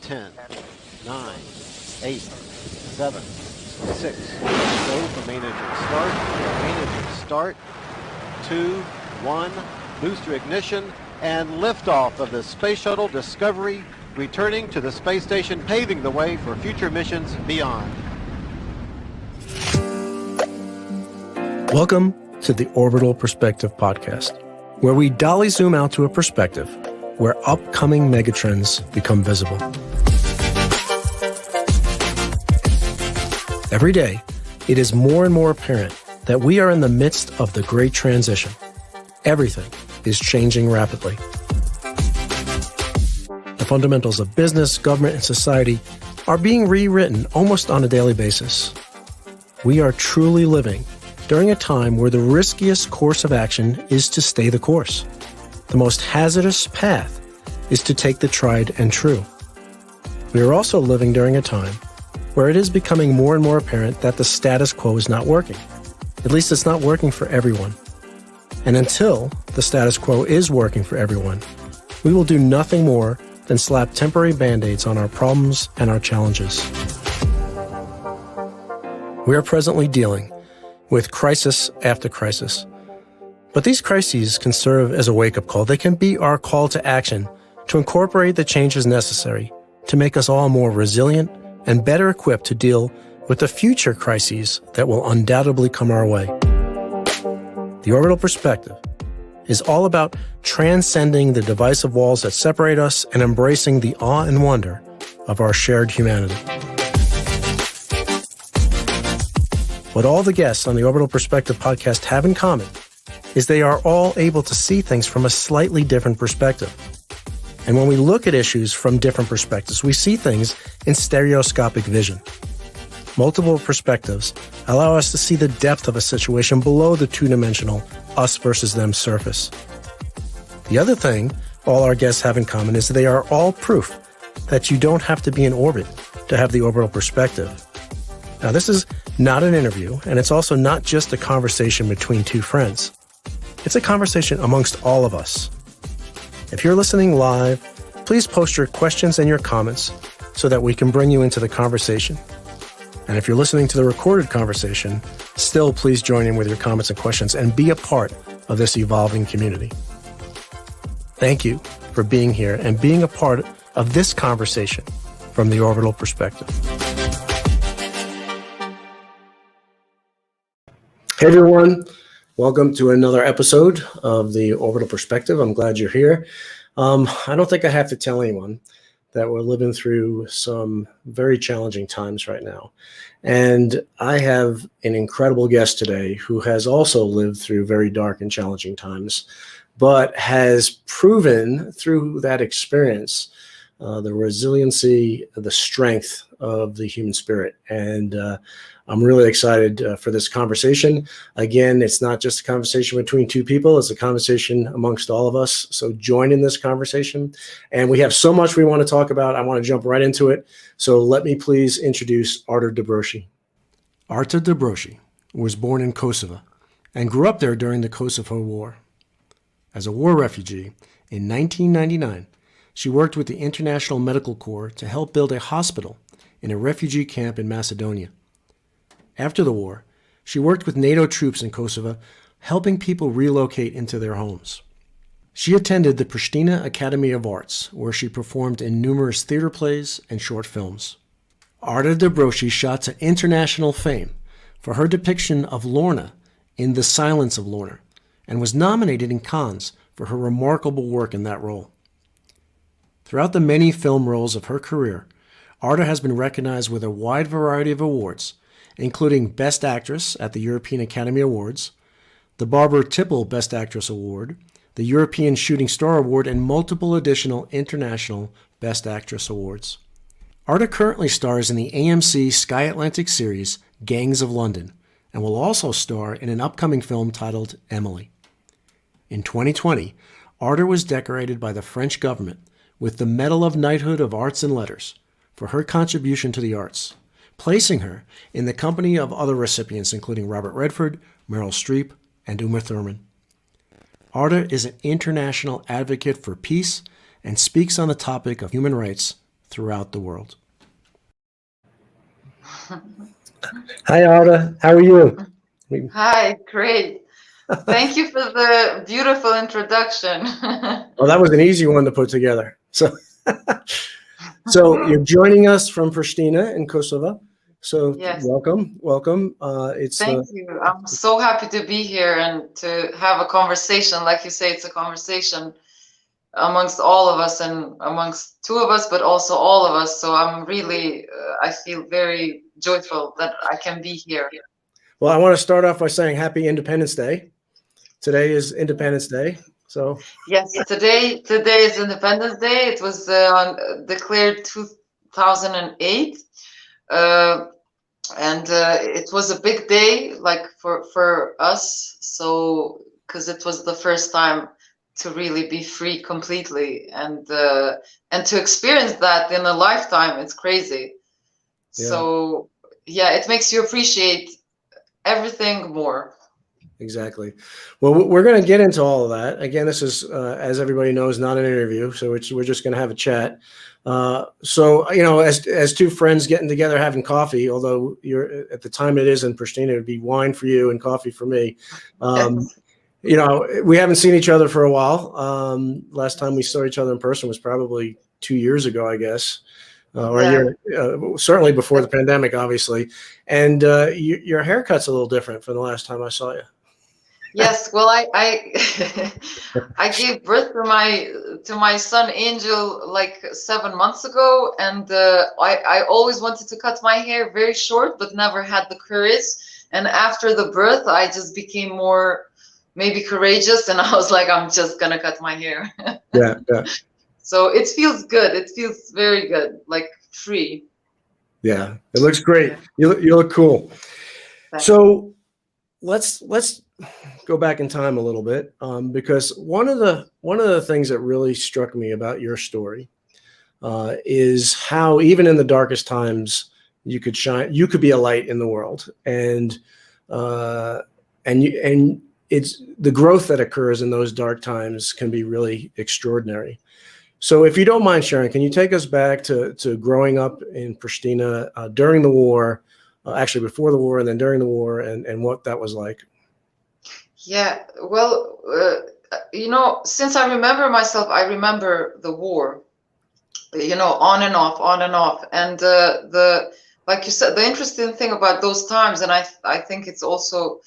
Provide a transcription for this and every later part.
10, 9, 8, 7, 6, go for main engine start, 2, 1, booster ignition, and liftoff of the Space Shuttle Discovery, returning to the space station, paving the way for future missions beyond. Welcome to the Orbital Perspective podcast, where we dolly zoom out to a perspective where upcoming megatrends become visible. Every day, it is more and more apparent that we are in the midst of the great transition. Everything is changing rapidly. The fundamentals of business, government, and society are being rewritten almost on a daily basis. We are truly living during a time where the riskiest course of action is to stay the course. The most hazardous path is to take the tried and true. We are also living during a time where it is becoming more and more apparent that the status quo is not working. At least it's not working for everyone. And until the status quo is working for everyone, we will do nothing more than slap temporary band-aids on our problems and our challenges. We are presently dealing with crisis after crisis. But these crises can serve as a wake-up call. They can be our call to action to incorporate the changes necessary to make us all more resilient and better equipped to deal with the future crises that will undoubtedly come our way. The Orbital Perspective is all about transcending the divisive walls that separate us and embracing the awe and wonder of our shared humanity. What all the guests on the Orbital Perspective podcast have in common is they are all able to see things from a slightly different perspective. And when we look at issues from different perspectives, we see things in stereoscopic vision. Multiple perspectives allow us to see the depth of a situation below the two-dimensional us versus them surface. The other thing all our guests have in common is they are all proof that you don't have to be in orbit to have the orbital perspective. Now, this is not an interview, and it's also not just a conversation between two friends. It's a conversation amongst all of us. If you're listening live, please post your questions and your comments so that we can bring you into the conversation. And if you're listening to the recorded conversation, still please join in with your comments and questions and be a part of this evolving community. Thank you for being here and being a part of this conversation from the Orbital Perspective. Hey everyone, welcome to another episode of the Orbital Perspective. I'm glad you're here. I don't think I have to tell anyone that we're living through some very challenging times right now. And I have an incredible guest today who has also lived through very dark and challenging times, but has proven through that experience the resiliency, the strength of the human spirit. And I'm really excited for this conversation. Again, it's not just a conversation between two people, it's a conversation amongst all of us. So join in this conversation. And we have so much we want to talk about. I want to jump right into it. So let me please introduce Arta Dobroshi. Arta Dobroshi was born in Kosovo and grew up there during the Kosovo War. As a war refugee, in 1999, she worked with the International Medical Corps to help build a hospital in a refugee camp in Macedonia. After the war, she worked with NATO troops in Kosovo, helping people relocate into their homes. She attended the Pristina Academy of Arts, where she performed in numerous theater plays and short films. Arta Dobroshi shot to international fame for her depiction of Lorna in The Silence of Lorna, and was nominated in Cannes for her remarkable work in that role. Throughout the many film roles of her career, Arta has been recognized with a wide variety of awards, including Best Actress at the European Academy Awards, the Barbara Tipple Best Actress Award, the European Shooting Star Award, and multiple additional international Best Actress Awards. Arta currently stars in the AMC Sky Atlantic series Gangs of London, and will also star in an upcoming film titled Emily. In 2020, Arta was decorated by the French government with the Medal of Knighthood of Arts and Letters for her contribution to the arts, placing her in the company of other recipients including Robert Redford, Meryl Streep, and Uma Thurman. Arta is an international advocate for peace and speaks on the topic of human rights throughout the world. Hi, Arta. How are you? Hi, great. Thank you for the beautiful introduction. Well, that was an easy one to put together. So, so you're joining us from Pristina in Kosovo. So Yes, welcome. thank you. I'm so happy to be here and to have a conversation. Like you say, it's a conversation amongst all of us and amongst two of us, but also all of us. So I'm really, I feel very joyful that I can be here. Well, I want to start off by saying Happy Independence Day. Today is Independence Day. So Yes, today is Independence Day. It was declared 2008. And it was a big day, like for us. So because it was the first time to really be free completely, and to experience that in a lifetime, it's crazy. yeah. So yeah, it makes you appreciate everything more. Exactly. Well, we're going to get into all of that. Again, this is, as everybody knows, not an interview, so we're just going to have a chat. So, you know, as two friends getting together having coffee, although you're at the time it is in Pristina, it would be wine for you and coffee for me. You know, we haven't seen each other for a while. Last time we saw each other in person was probably 2 years ago, I guess. Or a year, certainly before the pandemic, obviously. And your haircut's a little different from the last time I saw you. Yes, well, I I gave birth to my son Angel like 7 months ago, and I always wanted to cut my hair very short, but never had the courage. And after the birth, I just became more maybe courageous, and I was like, I'm just gonna cut my hair. Yeah. So it feels good. It feels very good, like free. Yeah, it looks great. You look cool. Thanks. So let's go back in time a little bit, because one of the things that really struck me about your story is how even in the darkest times you could shine. You could be a light in the world, and it's the growth that occurs in those dark times can be really extraordinary. So if you don't mind sharing, can you take us back to growing up in Pristina during the war, actually before the war and then during the war, and what that was like? Yeah, well, you know, since I remember myself, I remember the war, you know, on and off, on and off. And like you said, the interesting thing about those times, and I think it's also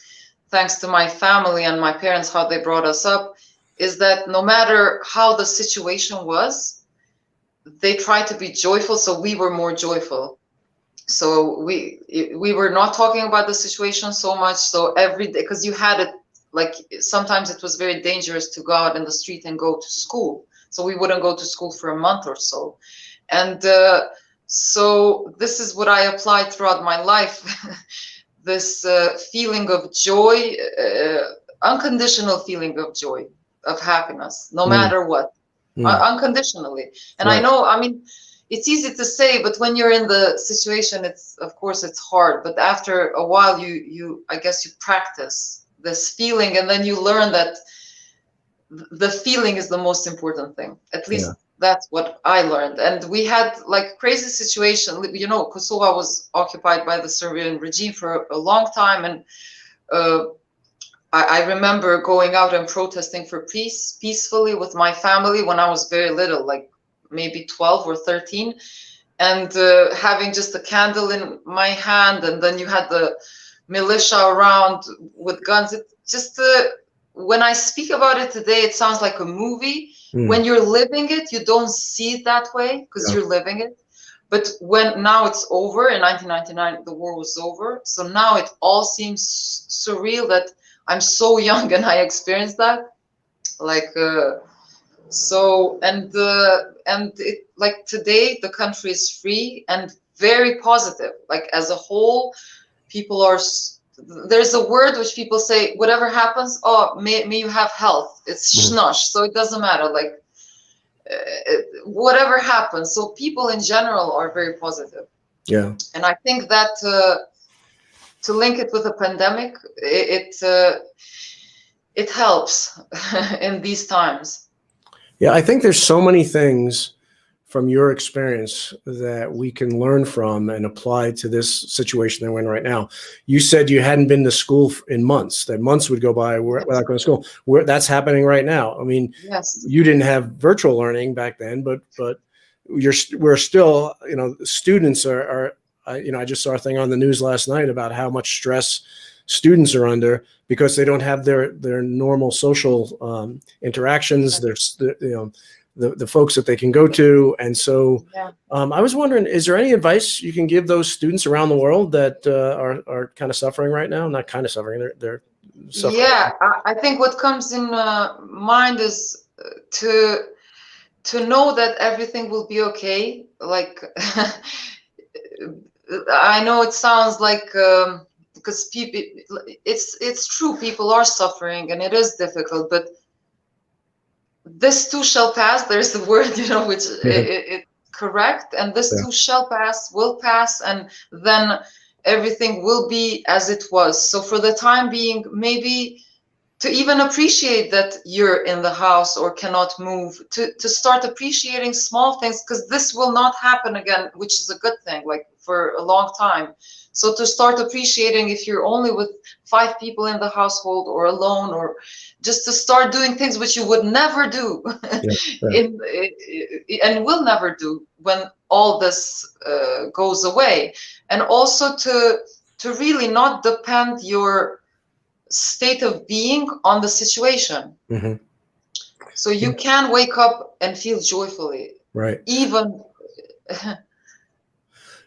thanks to my family and my parents, how they brought us up, is that no matter how the situation was, they tried to be joyful, so we were more joyful. So we were not talking about the situation so much. So every day, because you had it, like sometimes it was very dangerous to go out in the street and go to school. So we wouldn't go to school for a month or so. And so this is what I applied throughout my life. This feeling of joy, unconditional feeling of joy, of happiness, no matter what, unconditionally. And Right. I know, I mean, it's easy to say, but when you're in the situation, it's, of course, it's hard. But after a while, I guess you practice this feeling, and then you learn that the feeling is the most important thing. At least that's what I learned. And we had like crazy situation. You know, Kosovo was occupied by the Serbian regime for a long time, and I remember going out and protesting for peace peacefully with my family when I was very little, like maybe 12 or 13, and having just a candle in my hand, and then you had the militia around with guns. It just when I speak about it today, it sounds like a movie. When you're living it, you don't see it that way because you're living it. But when now it's over, in 1999 the war was over, so now it all seems surreal that I'm so young and I experienced that, like so. And it, like today the country is free and very positive, like as a whole. People are, there's a word which people say, whatever happens, oh, may you have health. It's shnosh, so it doesn't matter, like whatever happens. So people in general are very positive. Yeah. And I think that to link it with a pandemic, it helps in these times. Yeah, I think there's so many things from your experience that we can learn from and apply to this situation that we're in right now? You said you hadn't been to school in months, that months would go by without going to school. That's happening right now. I mean, Yes. you didn't have virtual learning back then, but we're still, students are I just saw a thing on the news last night about how much stress students are under because they don't have their normal social interactions. There's the folks that they can go to. And so I was wondering, is there any advice you can give those students around the world that are kind of suffering right now? Not kind of suffering, they're suffering. Yeah, I think what comes in mind is to know that everything will be okay. Like, I know it sounds like, because people, it's true, people are suffering and it is difficult, but this too shall pass. There's the word, which it correct, and this too shall pass, will pass, and then everything will be as it was. So for the time being, maybe to even appreciate that you're in the house or cannot move, to start appreciating small things, because this will not happen again, which is a good thing, like for a long time. So to start appreciating if you're only with 5 people in the household or alone, or just to start doing things which you would never do and will never do when all this goes away. And also to really not depend your state of being on the situation. Mm-hmm. So you can wake up and feel joyfully, right? Even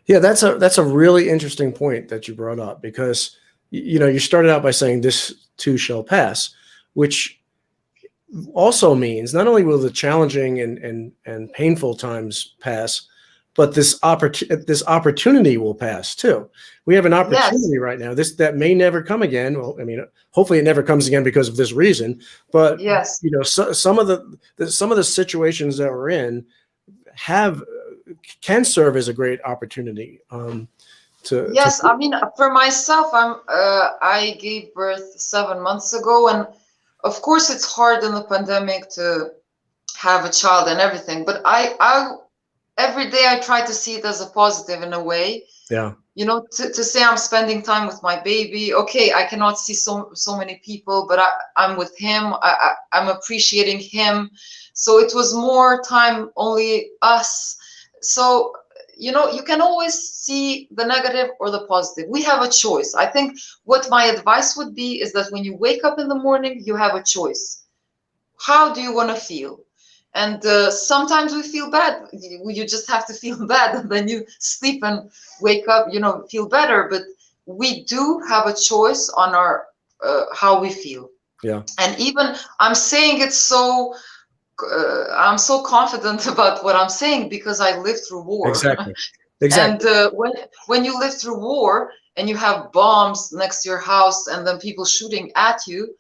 yeah, that's a really interesting point that you brought up, because you started out by saying this too shall pass, which also means not only will the challenging and painful times pass, but this opportunity will pass too. We have an opportunity right now. That may never come again. Well, I mean, hopefully it never comes again because of this reason. But some of the situations that we're in can serve as a great opportunity. I mean, for myself, I gave birth 7 months ago, and of course it's hard in the pandemic to have a child and everything. But I every day I try to see it as a positive in a way. Yeah. To say I'm spending time with my baby. Okay, I cannot see so many people, but I'm with him. I'm appreciating him. So it was more time, only us. So, you can always see the negative or the positive. We have a choice. I think what my advice would be is that when you wake up in the morning, you have a choice. How do you want to feel? And sometimes we feel bad. You just have to feel bad, and then you sleep and wake up, feel better. But we do have a choice on our how we feel. Yeah. And even I'm saying it so I'm so confident about what I'm saying because I lived through war. Exactly. And when you live through war and you have bombs next to your house and then people shooting at you,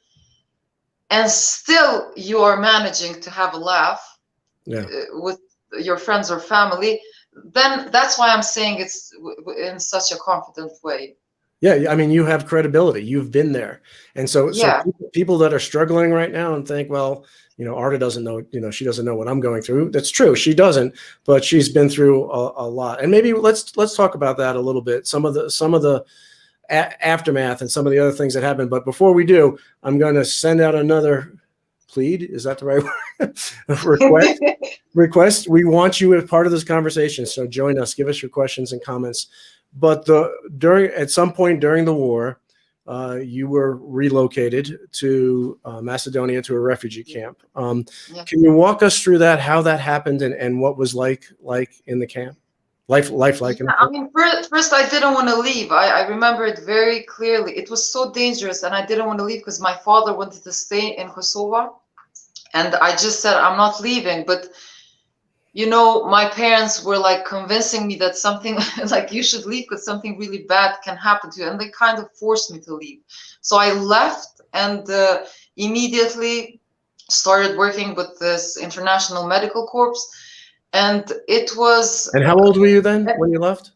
and still you are managing to have a laugh with your friends or family, then that's why I'm saying it's in such a confident way. Yeah, I mean, you have credibility. You've been there. And so people that are struggling right now and think, well, Arta doesn't know, she doesn't know what I'm going through. That's true. She doesn't, but she's been through a lot. And maybe let's talk about that a little bit. Some of the aftermath and some of the other things that happened. But before we do, I'm going to send out another plead. Is that the right word? Request. We want you as part of this conversation. So join us, give us your questions and comments. But at some point during the war, you were relocated to Macedonia to a refugee camp. Can you walk us through that, how that happened, and what was like in the camp? Life like in the camp? I mean, first I didn't want to leave. I remember it very clearly. It was so dangerous, and I didn't want to leave because my father wanted to stay in Kosovo, and I just said I'm not leaving. But my parents were like convincing me that something like you should leave because something really bad can happen to you. And they kind of forced me to leave. So I left and immediately started working with this international medical corps. And it was... And how old were you then when you left?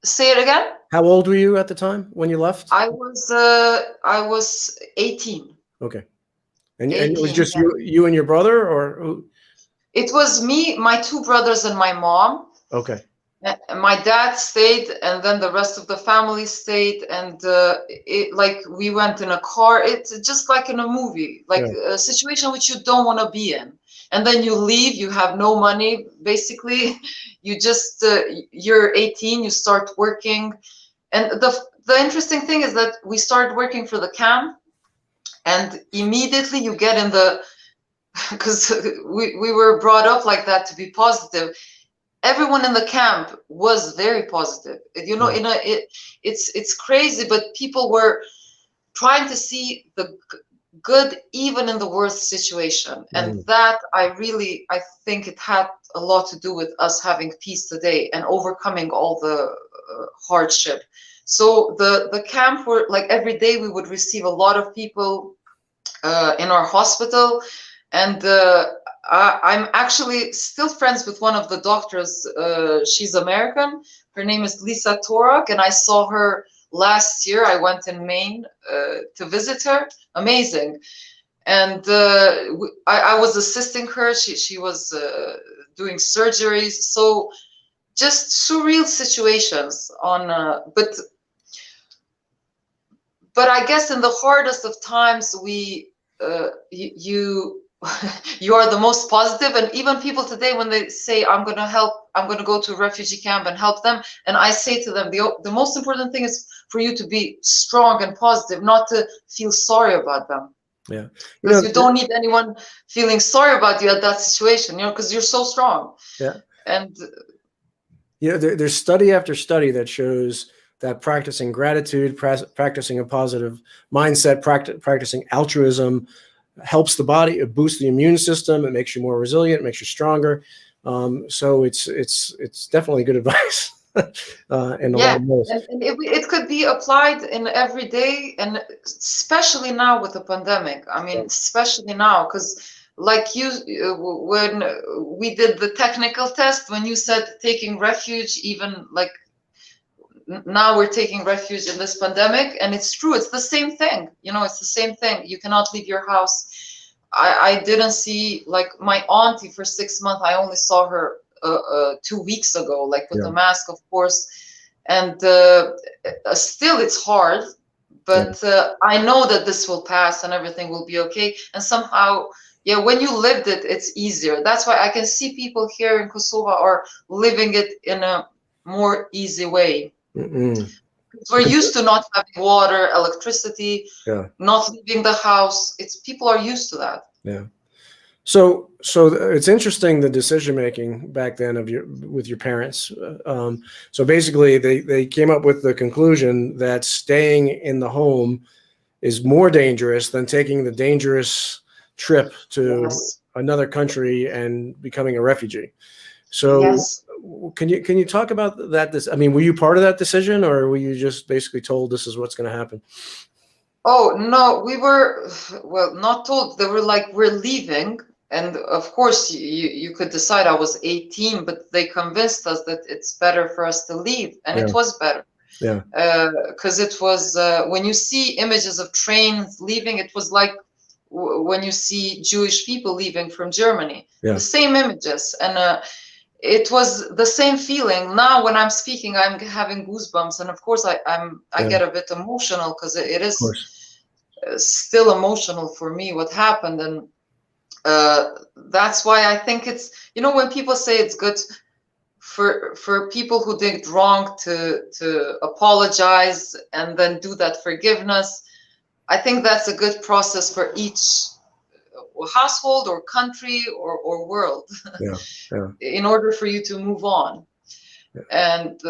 Say it again? How old were you at the time when you left? I was 18. Okay. And it was just you and your brother, or who? It was me, my two brothers, and my mom. Okay. My dad stayed, and then the rest of the family stayed, and like we went in a car. It's just like in a movie, like a situation which you don't want to be in. And then you leave, you have no money, basically. You just, you're 18, you start working. And the interesting thing is that we started working for the camp, and immediately you get in the, because we were brought up like that, to be positive. Everyone in the camp was very positive. You know, it's crazy, but people were trying to see the good even in the worst situation. And that I think it had a lot to do with us having peace today and overcoming all the hardship. So the camp were like, every day we would receive a lot of people in our hospital. And I'm actually still friends with one of the doctors. She's American. Her name is Lisa Torok, and I saw her last year. I went in Maine to visit her. Amazing. And I was assisting her. She was doing surgeries. So just surreal situations on, but I guess in the hardest of times, you are the most positive. And even people today, when they say, I'm going to help, I'm going to go to a refugee camp and help them, and I say to them, the most important thing is for you to be strong and positive, not to feel sorry about them. Yeah, because you don't need anyone feeling sorry about you at that situation, because you're so strong. Yeah. And there's study after study that shows that practicing gratitude, practicing a positive mindset, practicing altruism helps the body. It boosts the immune system. It makes you more resilient, makes you stronger. So it's definitely good advice. In a lot of ways. And it could be applied in every day, and especially now with the pandemic. I mean, especially now, because like when we did the technical test, when you said taking refuge, even like now we're taking refuge in this pandemic, and it's true. It's the same thing. It's the same thing. You cannot leave your house. I didn't see, like, my auntie for 6 months. I only saw her 2 weeks ago, like with the mask, of course. And still it's hard, but I know that this will pass and everything will be okay. And somehow, when you lived it, it's easier. That's why I can see people here in Kosovo are living it in a more easy way. We're used to not having water, electricity, not leaving the house. People are used to that. Yeah. So it's interesting, the decision making back then with your parents. So basically, they came up with the conclusion that staying in the home is more dangerous than taking the dangerous trip to another country and becoming a refugee. So can you talk about that? I mean, were you part of that decision, or were you just basically told this is what's going to happen? Oh, no, we were, well, not told. They were like, we're leaving. And of course, you could decide. I was 18, but they convinced us that it's better for us to leave. And it was better. Yeah. Because it was, when you see images of trains leaving, it was like when you see Jewish people leaving from Germany. The same images. And it was the same feeling. Now, when I'm speaking, I'm having goosebumps. And of course, I get a bit emotional, because it is still emotional for me what happened. And that's why I think it's, when people say it's good for people who did wrong to apologize and then do that forgiveness, I think that's a good process for each household or country or world in order for you to move on. And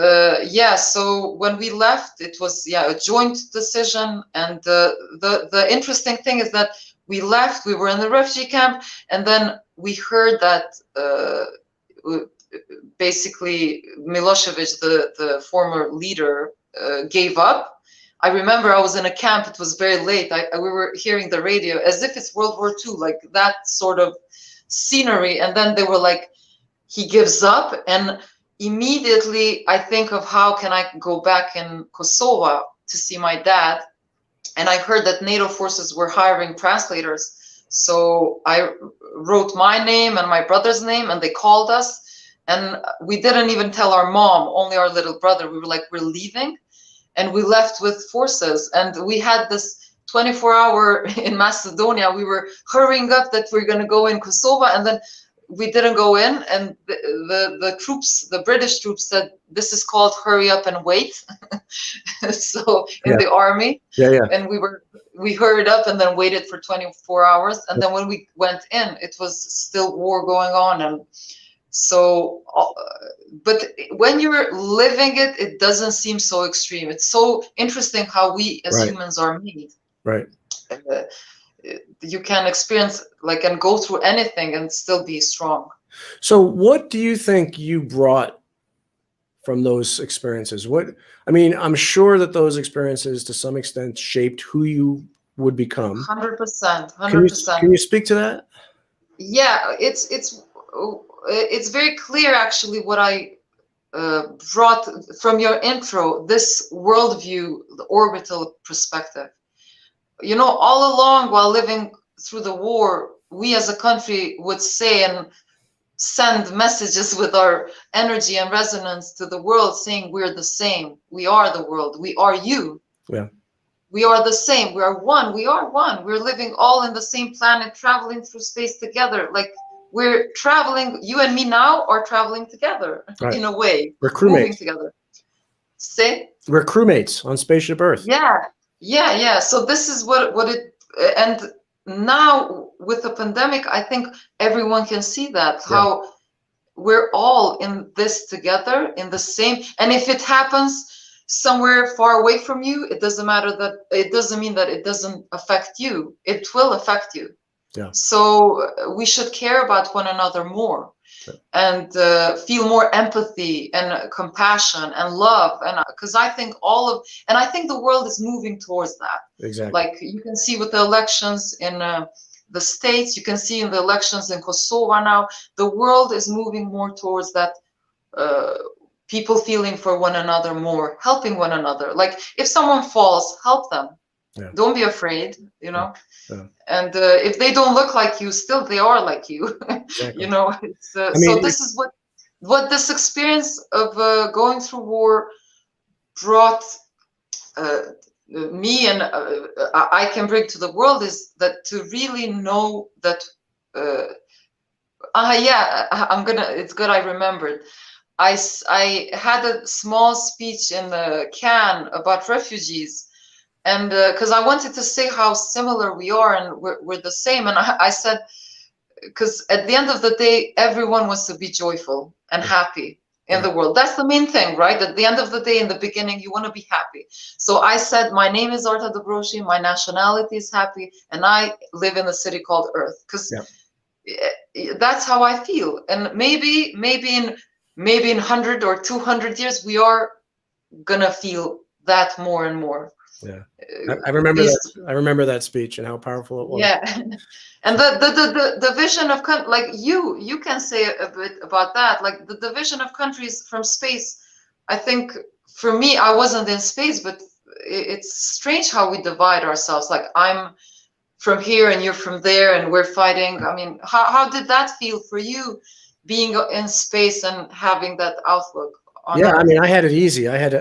so when we left, it was a joint decision. And the interesting thing is that we left, we were in the refugee camp, and then we heard that basically Milosevic, the former leader, gave up. I remember I was in a camp, it was very late, we were hearing the radio as if it's World War II, like that sort of scenery. And then they were like, he gives up. And immediately I think of, how can I go back in Kosovo to see my dad? And I heard that NATO forces were hiring translators So I wrote my name and my brother's name, and they called us. And we didn't even tell our mom, only our little brother. We were like, we're leaving. And we left with forces. And we had this 24-hour in Macedonia. We were hurrying up that we're going to go in Kosovo. And then we didn't go in. And the troops, the British troops, said, this is called hurry up and wait. So in the army. And we hurried up and then waited for 24 hours. And then when we went in, it was still war going on. And so, but when you're living it, it doesn't seem so extreme. It's so interesting how we as humans are made. Right. You can experience like and go through anything and still be strong. So what do you think you brought from those experiences? I mean, I'm sure that those experiences to some extent shaped who you would become. 100%. 100%. Can you speak to that? Yeah, it's very clear actually what I brought from your intro, this worldview, the orbital perspective. You know, all along while living through the war, we as a country would say and send messages with our energy and resonance to the world saying we're the same. We are the world. We are you. Yeah. We are the same. We are one. We are one. We're living all in the same planet, traveling through space together. Like we're traveling, you and me now are traveling together in a way. We're crewmates. Moving together. Say? We're crewmates on Spaceship Earth. Yeah. So this is what it, and now with the pandemic, I think everyone can see that, how we're all in this together, in the same, and if it happens somewhere far away from you, it doesn't matter that, it doesn't mean that it doesn't affect you. It will affect you. Yeah. So we should care about one another more and feel more empathy and compassion and love. And because I think and I think the world is moving towards that. Exactly. Like you can see with the elections in the States, you can see in the elections in Kosovo now, the world is moving more towards that. People feeling for one another more, helping one another. Like if someone falls, help them. Yeah. Don't be afraid, you know. Yeah. And if they don't look like you, still they are like you. Exactly. You know. It's, so this is what this experience of going through war brought me, and I can bring to the world, is that to really know that. It's good I remembered. I had a small speech in Cannes about refugees, and because I wanted to say how similar we are and we're the same. And I said, because at the end of the day, everyone wants to be joyful and happy in the world. That's the main thing, right? At the end of the day, in the beginning, you want to be happy. So I said, my name is Arta Dobroshi, my nationality is happy, and I live in a city called Earth, because that's how I feel. And maybe in 100 or 200 years, we are gonna feel that more and more. Yeah, I remember that. I remember that speech and how powerful it was. Yeah, and the vision of like you can say a bit about that. Like the division of countries from space. I think for me, I wasn't in space, but it's strange how we divide ourselves. Like I'm from here and you're from there, and we're fighting. I mean, how did that feel for you? Being in space and having that outlook on I mean, I had it easy. I had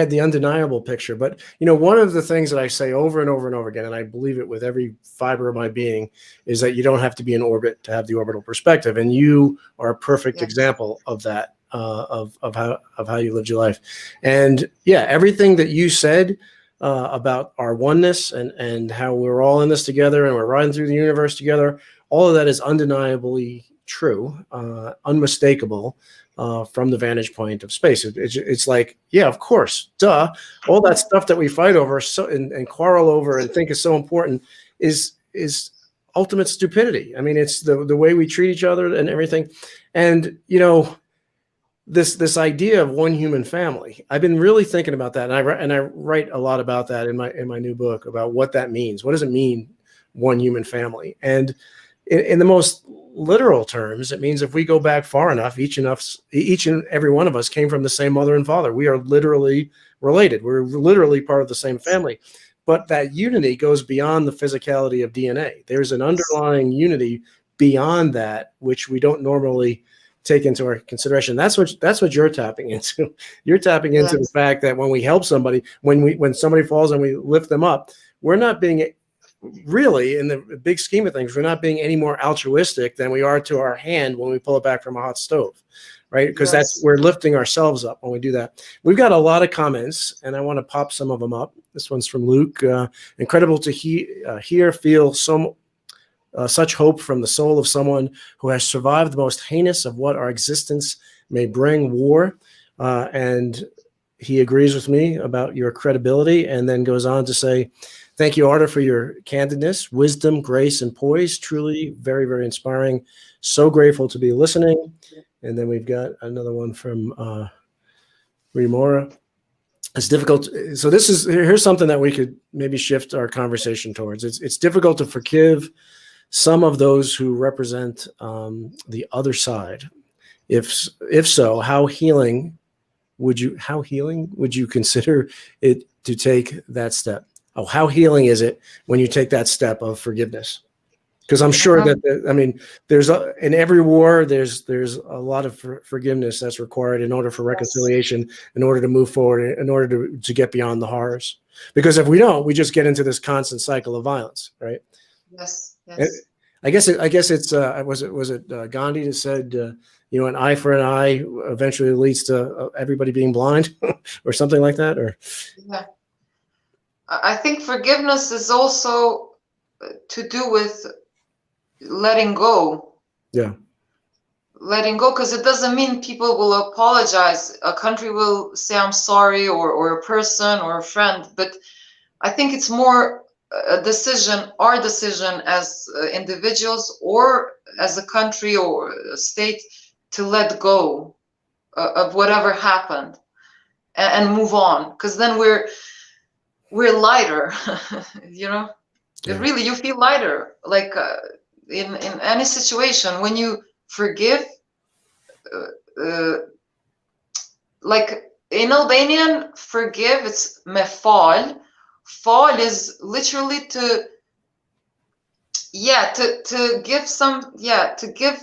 the undeniable picture. But you know, one of the things that I say over and over and over again, and I believe it with every fiber of my being, is that you don't have to be in orbit to have the orbital perspective, and you are a perfect example of that, of how you lived your life. And yeah, everything that you said about our oneness and how we're all in this together and we're riding through the universe together, all of that is undeniably true, unmistakable from the vantage point of space. It's like, yeah, of course, duh. All that stuff that we fight over and quarrel over and think is so important is ultimate stupidity. I mean, it's the way we treat each other and everything. And you know, this idea of one human family, I've been really thinking about that, and I write a lot about that in my new book about what that means. What does it mean, one human family? And in the most literal terms, it means if we go back far enough, each and every one of us came from the same mother and father. We are literally related. We're literally part of the same family. but that unity goes beyond the physicality of DNA. There's an underlying unity beyond that, which we don't normally take into our consideration. That's what you're tapping into. You're tapping into the fact that when we help somebody, when somebody falls and we lift them up, we're not being, really, in the big scheme of things, we're not being any more altruistic than we are to our hand when we pull it back from a hot stove, right? Because we're lifting ourselves up when we do that. We've got a lot of comments, and I want to pop some of them up. This one's from Luke. Incredible to feel such hope from the soul of someone who has survived the most heinous of what our existence may bring, war. And he agrees with me about your credibility, and then goes on to say, thank you, Arta, for your candidness, wisdom, grace, and poise. Truly very, very inspiring. So grateful to be listening. And then we've got another one from Remora. It's difficult. So here's something that we could maybe shift our conversation towards. It's difficult to forgive some of those who represent the other side. If so, how healing would you consider it to take that step? Oh, how healing is it when you take that step of forgiveness? Because I'm sure that there's in every war there's a lot of forgiveness that's required in order for reconciliation, in order to move forward, in order to get beyond the horrors. Because if we don't, we just get into this constant cycle of violence, right? Yes. I guess it's was it Gandhi that said an eye for an eye eventually leads to everybody being blind, or something like that, or yeah. I think forgiveness is also to do with letting go. Yeah. Letting go, because it doesn't mean people will apologize. A country will say I'm sorry, or a person or a friend, but I think it's more a decision, our decision as individuals or as a country or a state, to let go of whatever happened and move on, because then we're lighter. Yeah. Really, you feel lighter, like in any situation when you forgive. Like in Albanian, forgive, it's me fal. Fall is literally to give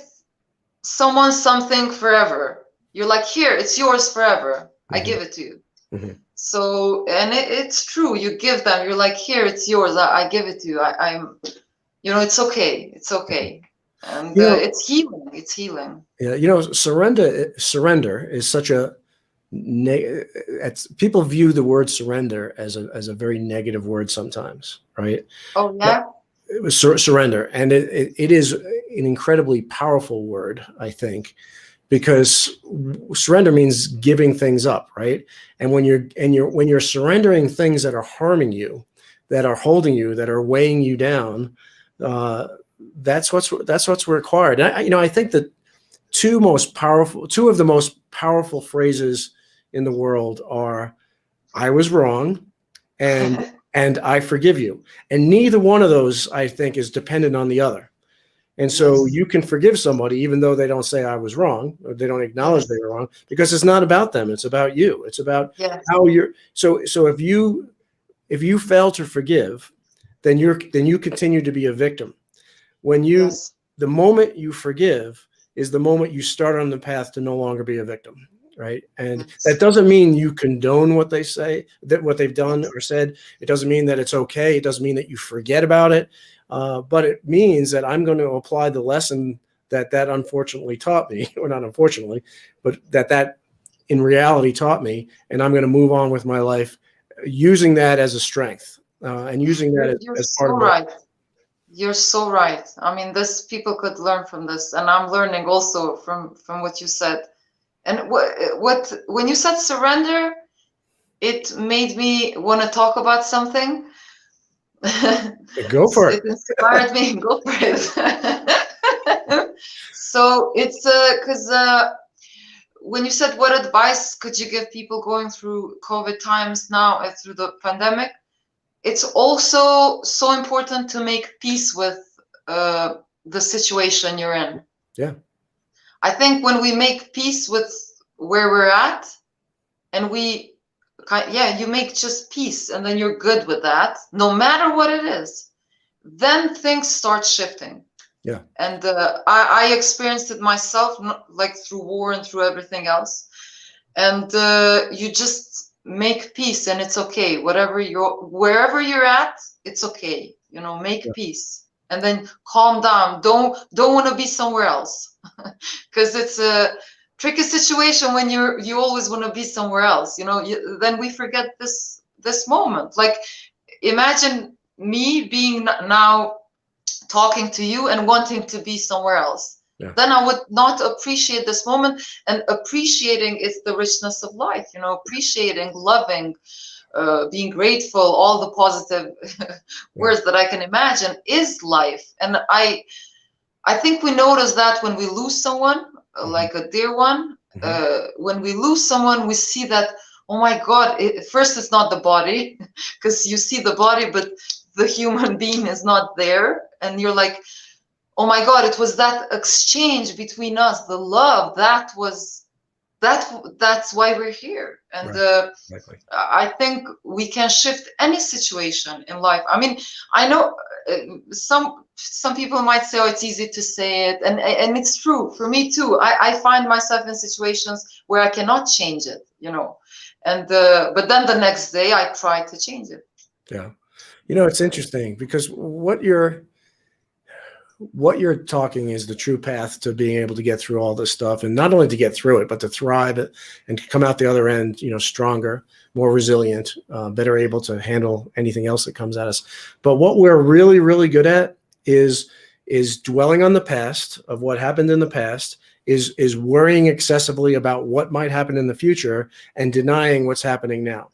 someone something forever. You're like, here, it's yours forever. I give it to you. Mm-hmm. So, and it's true. You give them. You're like, here, it's yours. I give it to you. I'm, it's okay. It's okay. And it's healing. It's healing. Yeah, surrender is such a people view the word surrender as a very negative word sometimes, right? Oh yeah. Surrender, and it is an incredibly powerful word, I think, because surrender means giving things up, right? And when you're surrendering things that are harming you, that are holding you, that are weighing you down, that's what's required. And I think that two of the most powerful phrases in the world are, "I was wrong," and "and I forgive you." And neither one of those, I think, is dependent on the other. And so you can forgive somebody even though they don't say I was wrong, or they don't acknowledge they were wrong, because it's not about them. It's about you. It's about how you're. So if you fail to forgive, then you continue to be a victim. When the moment you forgive is the moment you start on the path to no longer be a victim, right? And that doesn't mean you condone what they say, that what they've done or said. It doesn't mean that it's okay. It doesn't mean that you forget about it. But it means that I'm going to apply the lesson that unfortunately taught me, or not unfortunately, but that in reality taught me, and I'm going to move on with my life using that as a strength, and using that as part of it. You're so right. I mean, people could learn from this, and I'm learning also from what you said. And when you said surrender, it made me want to talk about something. Go for it. It inspired me. Go for it. So it's because when you said what advice could you give people going through COVID times now, through the pandemic, it's also so important to make peace with the situation you're in. Yeah. I think when we make peace with where we're at, and we you make just peace, and then you're good with that, no matter what it is. Then things start shifting. Yeah. And I experienced it myself, like through war and through everything else. And you just make peace, and it's okay. Wherever you're at, it's okay. You know, make peace, and then calm down. Don't want to be somewhere else, because it's a tricky situation when you always want to be somewhere else. You know, then we forget this moment. Like, imagine me being now talking to you and wanting to be somewhere else. Yeah. Then I would not appreciate this moment. And appreciating is the richness of life, you know, appreciating, loving, being grateful, all the positive words that I can imagine is life. And I think we notice that when we lose someone, like a dear one, when we lose someone, we see that, oh my God, first it's not the body, because you see the body, but the human being is not there. And you're like, oh my God, it was that exchange between us, the love, that's why we're here. And exactly. I think we can shift any situation in life. I mean, I know some people might say, oh, it's easy to say it, and it's true for me too. I find myself in situations where I cannot change it, you know, and but then the next day I try to change it. Yeah. You know, it's interesting because what you're talking is the true path to being able to get through all this stuff, and not only to get through it, but to thrive and to come out the other end, you know, stronger, more resilient, better able to handle anything else that comes at us. But what we're really, really good at is dwelling on the past of what happened in the past, is worrying excessively about what might happen in the future and denying what's happening now,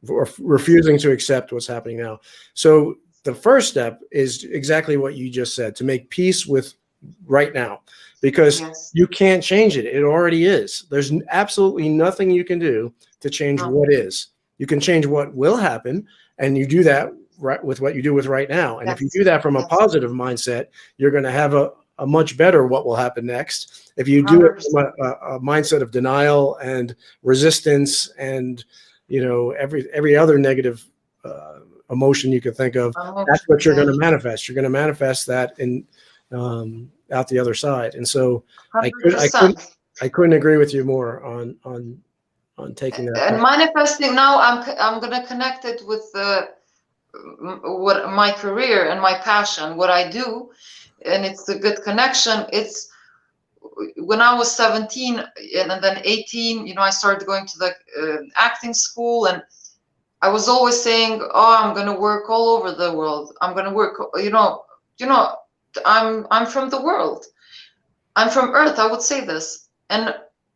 or refusing to accept what's happening now. So the first step is exactly what you just said, to make peace with right now, because you can't change it. It already is. There's absolutely nothing you can do to change what is. You can change what will happen, and you do that right with what you do with right now. And if you do that from a positive mindset, you're going to have a much better what will happen next. If you do 100%. It from a mindset of denial and resistance and, you know, every other negative emotion you could think of, that's what you're going to manifest. You're going to manifest that in out the other side. And so I couldn't agree with you more on taking that. And manifesting now, I'm going to connect it with what my career and my passion, what I do, and it's a good connection. It's when I was 17 and then 18, you know, I started going to the acting school, and I was always saying, oh, I'm going to work all over the world. I'm going to work, you know, I'm from the world. I'm from Earth. I would say this. And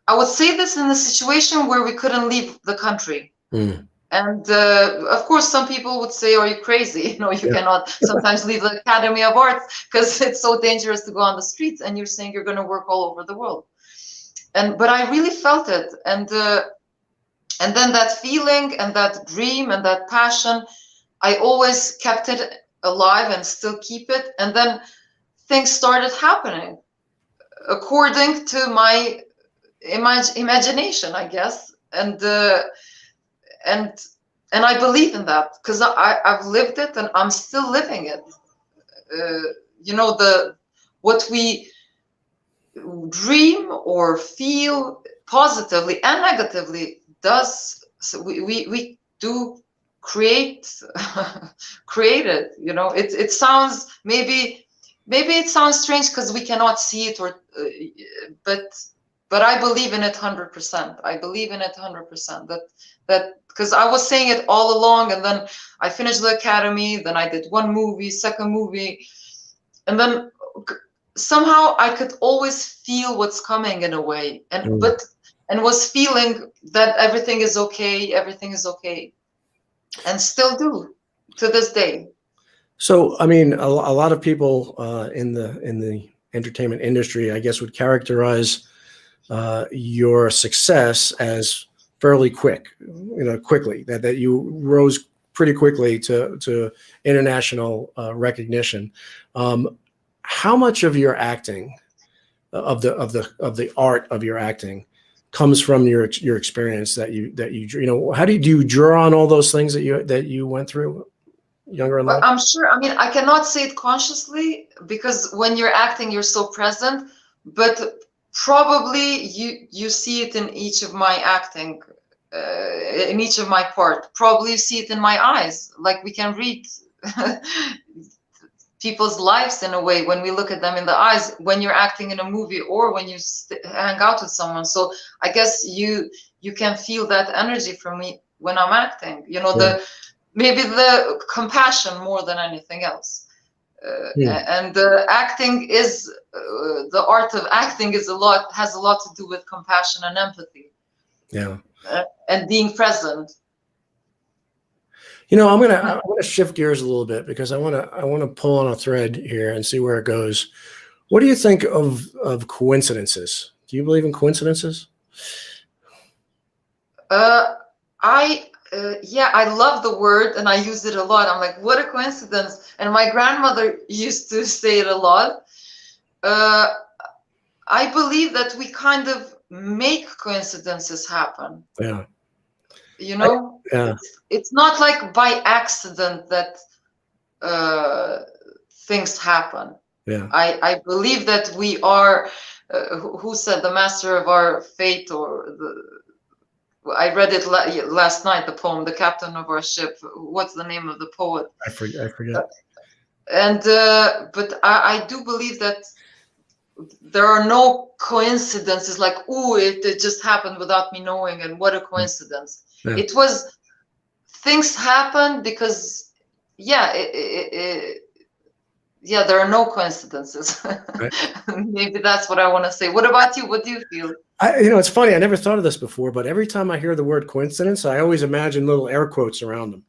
I would say this in a situation where we couldn't leave the country. And of course, some people would say, are you crazy? You know, you cannot sometimes leave the Academy of Arts because it's so dangerous to go on the streets. And you're saying you're going to work all over the world. But I really felt it. And then that feeling and that dream and that passion, I always kept it alive and still keep it. And then things started happening according to my imagination, I guess. And I believe in that because I've lived it and I'm still living it. You know, what we dream or feel positively and negatively does, so we do create it, you know. It sounds maybe it sounds strange because we cannot see it, or but I believe in it 100%. I believe in it 100%. That because I was saying it all along, and then I finished the academy, then I did one movie, second movie, and then somehow I could always feel what's coming in a way, and was feeling that everything is okay, and still do to this day. So, I mean, a lot of people in the entertainment industry, I guess, would characterize your success as fairly quick, you know, quickly, that you rose pretty quickly to international recognition. How much of your acting, of the art of your acting, comes from your experience that you how do you draw on all those things that you went through younger in life? I'm sure. I mean, I cannot say it consciously because when you're acting, you're so present. But probably you see it in each of my acting, in each of my part. Probably you see it in my eyes. Like we can read people's lives in a way when we look at them in the eyes when you're acting in a movie or when you hang out with someone. So I guess you can feel that energy from me when I'm acting. You know, maybe the compassion more than anything else. And acting is the art of acting has a lot to do with compassion and empathy. And being present. You know, I'm gonna shift gears a little bit because I wanna pull on a thread here and see where it goes. What do you think of coincidences? Do you believe in coincidences? I love the word and I use it a lot. I'm like, what a coincidence. And my grandmother used to say it a lot. I believe that we kind of make coincidences happen. Yeah. You know, it's not like by accident that things happen. Yeah. I believe that we are, who said, the master of our fate, or I read it last night, the poem, the captain of our ship. What's the name of the poet? I forget. And but I do believe that there are no coincidences like, oh, it just happened without me knowing, and what a coincidence. Yeah. It was, things happened because, there are no coincidences. Right. Maybe that's what I want to say. What about you? What do you feel? It's funny. I never thought of this before, but every time I hear the word coincidence, I always imagine little air quotes around them,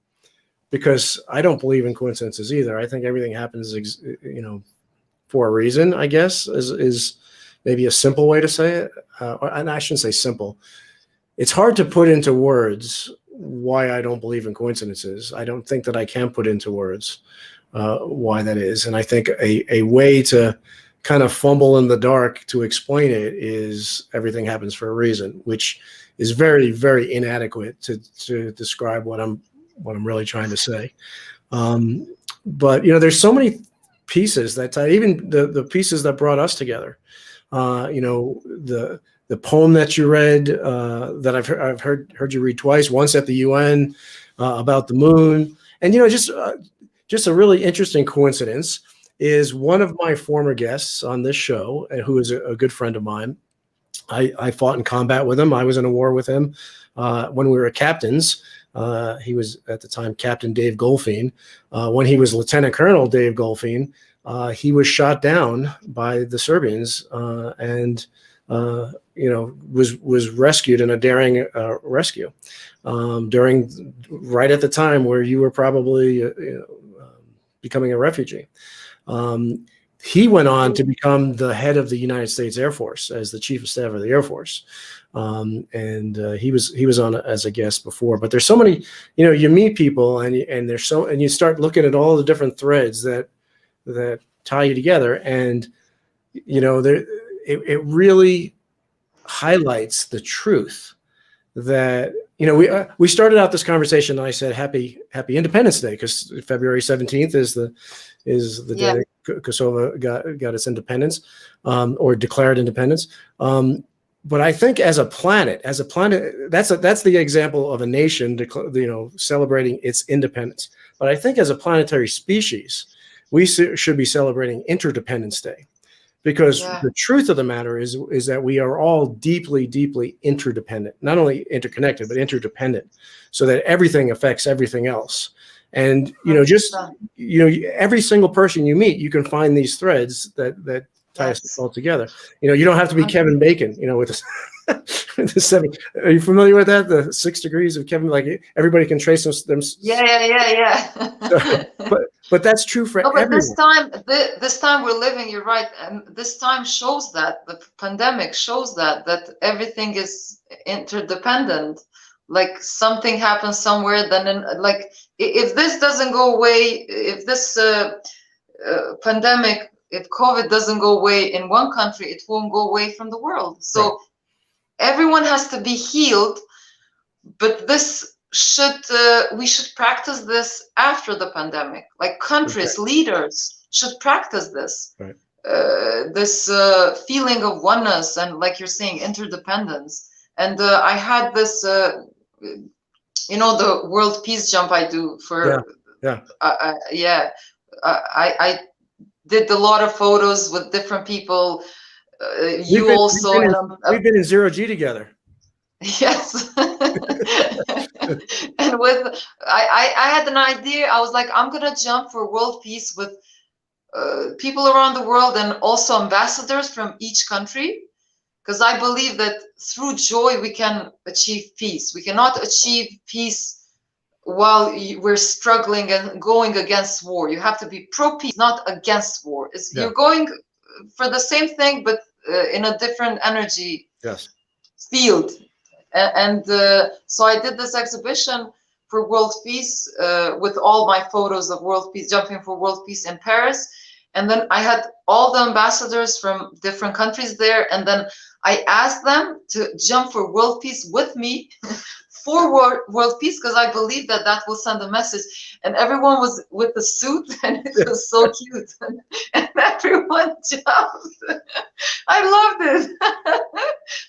because I don't believe in coincidences either. I think everything happens, for a reason, I guess, is maybe a simple way to say it. And I shouldn't say simple. It's hard to put into words why I don't believe in coincidences. I don't think that I can put into words why that is. And I think a way to kind of fumble in the dark to explain it is everything happens for a reason, which is very, very inadequate to describe what I'm really trying to say. But there's so many pieces that tie, even the pieces that brought us together. The poem that you read, that I've heard you read twice, once at the UN about the moon, and just a really interesting coincidence is one of my former guests on this show, who is a good friend of mine. I fought in combat with him. I was in a war with him when we were captains. He was at the time Captain Dave Golfine. When he was Lieutenant Colonel Dave Golfine, he was shot down by the Serbians and was rescued in a daring rescue right at the time where you were probably becoming a refugee. He went on to become the head of the United States Air Force as the Chief of Staff of the Air Force. And he was on as a guest before, but there's so many, you meet people and you start looking at all the different threads that tie you together. And, it really highlights the truth that, we started out this conversation and I said, happy Independence Day, because February 17th is the day that Kosovo got its independence, or declared independence. But I think as a planet, that's the example of a nation, celebrating its independence. But I think as a planetary species, we should be celebrating Interdependence Day, because the truth of the matter is that we are all deeply, deeply interdependent, not only interconnected, but interdependent, so that everything affects everything else. And, every single person you meet, you can find these threads that tie us all together. You don't have to be Kevin Bacon, with the 7. Are you familiar with that? The 6 degrees of Kevin, like everybody can trace them. Yeah. But that's true for everyone. This time we're living, you're right. And this time shows that, the pandemic shows that everything is interdependent. Like something happens somewhere, then if this doesn't go away, if this pandemic, if COVID doesn't go away in one country, it won't go away from the world. So everyone has to be healed, but this should we should practice this after the pandemic. Like countries, leaders should practice this. Right. This feeling of oneness and, like you're saying, interdependence. And I had this, you know, the world peace jump I do for, I did a lot of photos with different people. We've been in zero G together. Yes. And with I had an idea. I was like, I'm gonna jump for world peace with people around the world and also ambassadors from each country, because I believe that through joy we can achieve peace. We cannot achieve peace while we're struggling and going against war. You have to be pro-peace, not against war. You're going for the same thing, but in a different energy field. And so I did this exhibition for world peace with all my photos of world peace, jumping for world peace in Paris. And then I had all the ambassadors from different countries there. And then I asked them to jump for world peace with me for world peace, because I believe that that will send a message. And everyone was with the suit, and it was so cute. And everyone jumped. I loved it.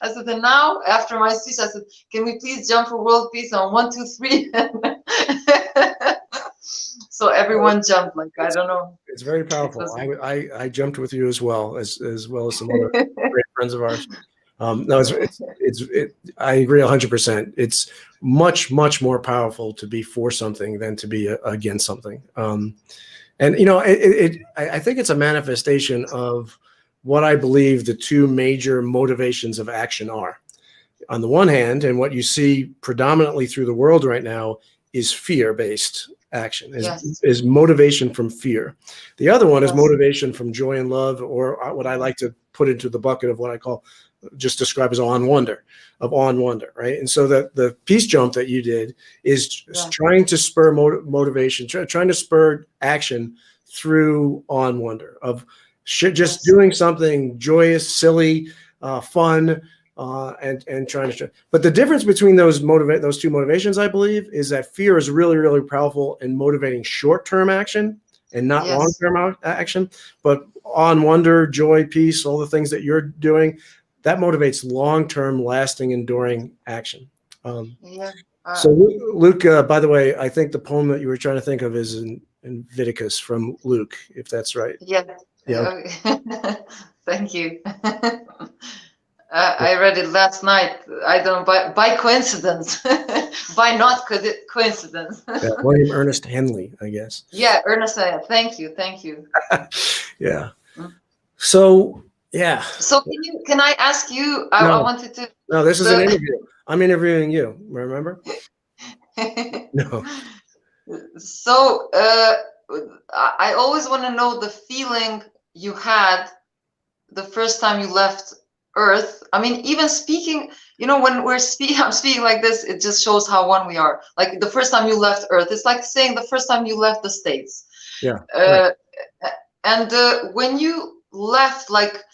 I said, and now after my speech, I said, can we please jump for world peace on 1, 2, 3? So everyone jumped. Like, I don't know. It's very powerful. I jumped with you as well as some other great friends of ours. No, I agree 100%. It's much more powerful to be for something than to be against something. And you know, I think it's a manifestation of what I believe the two major motivations of action are. On the one hand, and what you see predominantly through the world right now is fear-based action, is motivation from fear. The other one is motivation from joy and love, or what I like to put into the bucket of what I call, just describe as awe and wonder, right? And so the peace jump that you did is trying to spur motivation, trying to spur action through awe and wonder of just doing something joyous, silly, fun, and trying to. But the difference between those two motivations, I believe, is that fear is really powerful in motivating short-term action and not long-term action. But awe and wonder, joy, peace, all the things that you're doing, that motivates long-term, lasting, enduring action. So Luke, by the way, I think the poem that you were trying to think of is in Viticus from Luke, if that's right. Yeah. Thank you. I read it last night. I don't know, by coincidence, by not coincidence. William Ernest Henley, I guess. Yeah, Ernest. Thank you. Yeah. So. Yeah. So can I ask you? I wanted to. No, this is an interview. I'm interviewing you. Remember? No. So I always want to know the feeling you had the first time you left Earth. I mean, even speaking, you know, when I'm speaking like this, it just shows how one we are. Like the first time you left Earth, it's like saying the first time you left the States. Yeah. And when you left, like.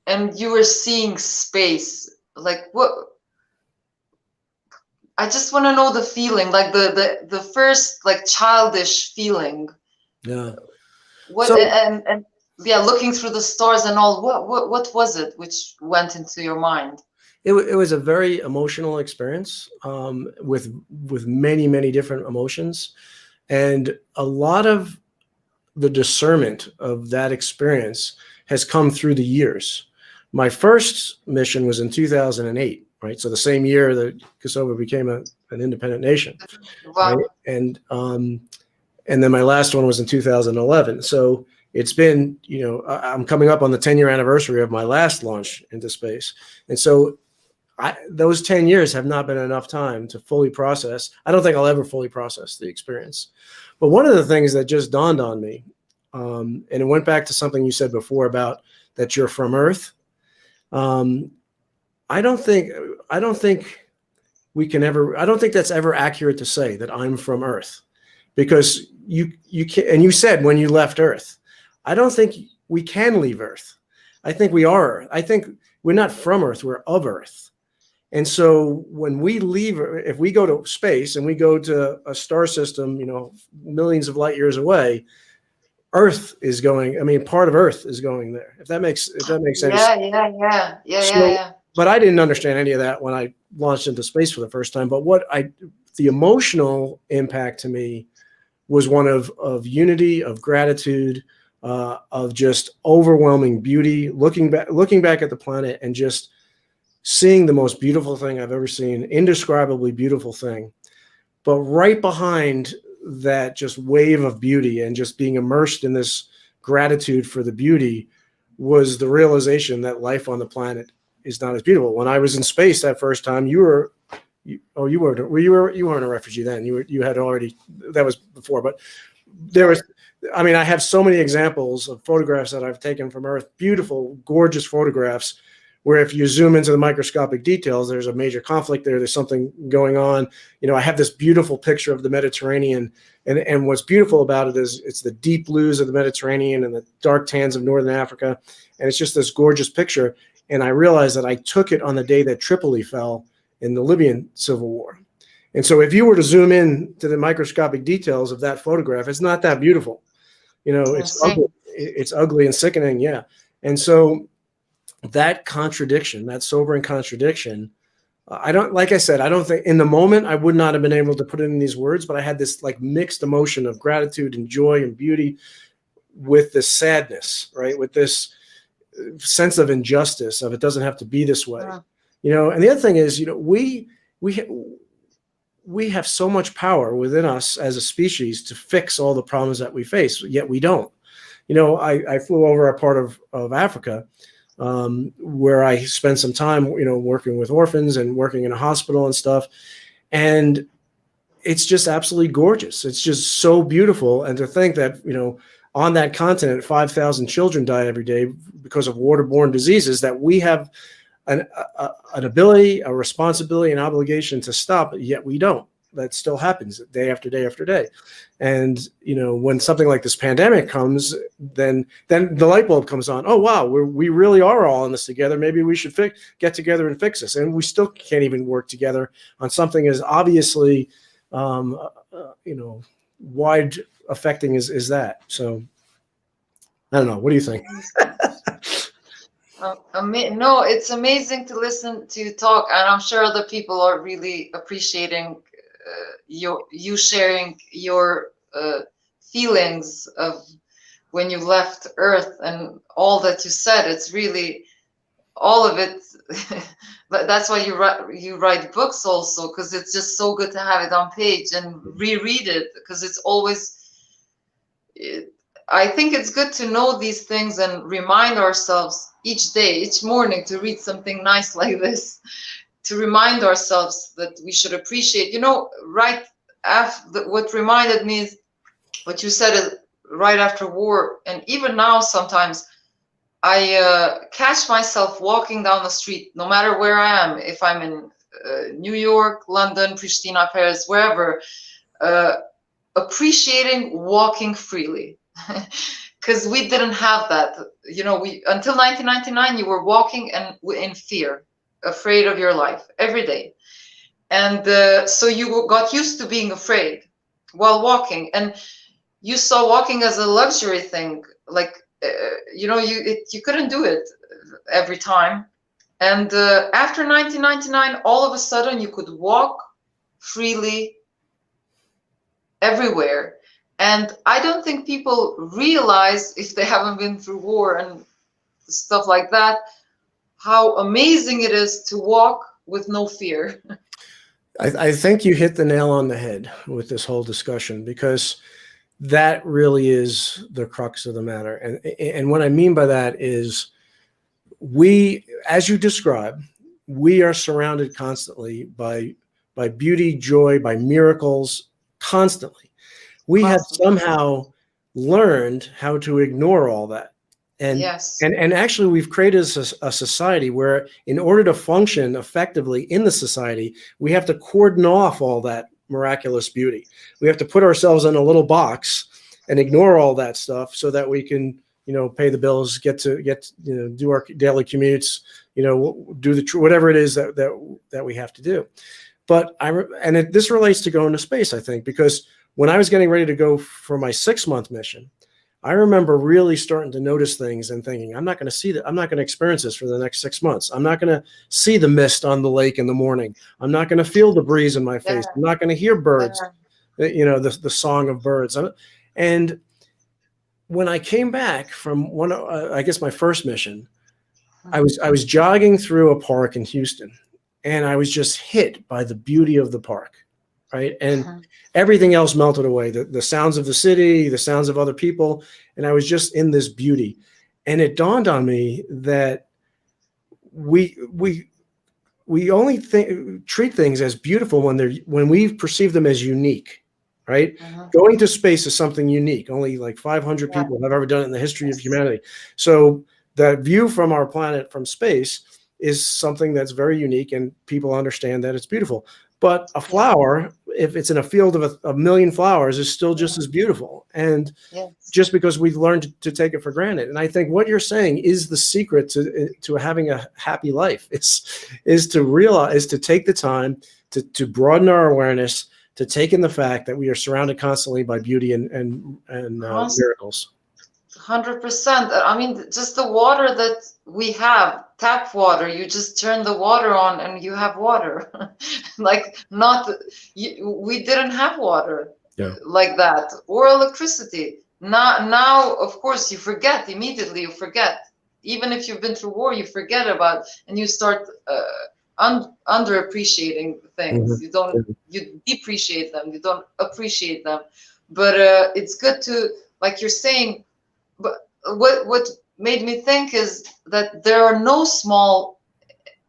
And you were seeing space, like what? I just want to know the feeling, like the first like childish feeling. Yeah. What and looking through the stars and all. What was it which went into your mind? It was a very emotional experience, with many different emotions, and a lot of the discernment of that experience has come through the years. My first mission was in 2008, right? So the same year that Kosovo became an independent nation. Wow. Right? And then my last one was in 2011. So it's been, you know, I'm coming up on the 10-year anniversary of my last launch into space. And so those 10 years have not been enough time to fully process. I don't think I'll ever fully process the experience. But one of the things that just dawned on me, and it went back to something you said before about that you're from Earth. I don't think that's ever accurate to say that I'm from Earth, because you can, and you said when you left Earth, I don't think we can leave Earth. I think we are. I think we're not from Earth, we're of Earth. And so when we leave, if we go to space and we go to a star system, millions of light years away, Earth is going, I mean, part of Earth is going there. If that makes sense. Yeah. But I didn't understand any of that when I launched into space for the first time. But the emotional impact to me was one of unity, of gratitude, of just overwhelming beauty, looking back at the planet and just seeing the most beautiful thing I've ever seen, indescribably beautiful thing. But right behind that just wave of beauty and just being immersed in this gratitude for the beauty was the realization that life on the planet is not as beautiful. When I was in space that first time, you weren't a refugee then. You had already, that was before, but there was, I mean, I have so many examples of photographs that I've taken from Earth, beautiful, gorgeous photographs, where if you zoom into the microscopic details, there's a major conflict there. There's something going on. I have this beautiful picture of the Mediterranean, and what's beautiful about it is it's the deep blues of the Mediterranean and the dark tans of Northern Africa, and it's just this gorgeous picture. And I realized that I took it on the day that Tripoli fell in the Libyan civil war. And so if you were to zoom in to the microscopic details of that photograph, it's not that beautiful. It's ugly. It's ugly and sickening. Yeah. And so that contradiction, that sobering contradiction, I don't think in the moment I would not have been able to put it in these words, but I had this like mixed emotion of gratitude and joy and beauty with this sadness, right? With this sense of injustice of it doesn't have to be this way. And the other thing is, we have so much power within us as a species to fix all the problems that we face, yet we don't. I flew over a part of Africa where I spent some time, working with orphans and working in a hospital and stuff. And it's just absolutely gorgeous. It's just so beautiful. And to think that, on that continent, 5,000 children die every day because of waterborne diseases, that we have an ability, a responsibility, an obligation to stop, yet we don't. That still happens day after day after day. And, when something like this pandemic comes, then the light bulb comes on. Oh, wow, we really are all in this together. Maybe we should get together and fix this. And we still can't even work together on something as obviously, wide affecting as that. So I don't know. What do you think? No, it's amazing to listen to you talk, and I'm sure other people are really appreciating you sharing your feelings of when you left Earth and all that you said. It's really all of it. But that's why you write books also, because it's just so good to have it on page and reread it, because it's always. I think it's good to know these things and remind ourselves each day, each morning, to read something nice like this, to remind ourselves that we should appreciate, right after, what reminded me is what you said is right after war. And even now, sometimes I catch myself walking down the street, no matter where I am, if I'm in New York, London, Pristina, Paris, wherever, appreciating walking freely. Because we didn't have that, until 1999, you were walking and in fear, afraid of your life every day. And so you got used to being afraid while walking, and you saw walking as a luxury thing. Like, you couldn't do it every time. And after 1999, all of a sudden you could walk freely everywhere. And I don't think people realize, if they haven't been through war and stuff like that, how amazing it is to walk with no fear. I think you hit the nail on the head with this whole discussion, because that really is the crux of the matter. And what I mean by that is, we, as you describe, we are surrounded constantly by beauty, joy, by miracles, constantly. We have somehow learned how to ignore all that. And, yes. and actually, we've created a society where, in order to function effectively in the society, we have to cordon off all that miraculous beauty. We have to put ourselves in a little box and ignore all that stuff so that we can pay the bills, do our daily commutes, do whatever it is that we have to do. But this relates to going to space, I think, because when I was getting ready to go for my 6-month mission, I remember really starting to notice things and thinking, I'm not going to see that. I'm not going to experience this for the next 6 months. I'm not going to see the mist on the lake in the morning. I'm not going to feel the breeze in my face. I'm not going to hear birds, the song of birds. And when I came back from I guess my first mission, I was jogging through a park in Houston, and I was just hit by the beauty of the park, right? And everything else melted away. The sounds of the city, the sounds of other people, and I was just in this beauty. And it dawned on me that we only treat things as beautiful when we perceive them as unique, right? Going to space is something unique. Only like 500 people have ever done it in the history of humanity. So that view from our planet from space is something that's very unique, and people understand that it's beautiful. But a flower, if it's in a field of a million flowers, is still just as beautiful. And just because we've learned to take it for granted. And I think what you're saying is the secret to having a happy life. Is to take the time to broaden our awareness, to take in the fact that we are surrounded constantly by beauty and miracles. 100%. I mean, just the water that we have, tap water, you just turn the water on and you have water. We didn't have water like that, or electricity. Now, of course, you forget immediately. You forget, even if you've been through war, you forget about, and you start underappreciating things. You depreciate them. You don't appreciate them. But it's good to, like you're saying. But what made me think is that there are no small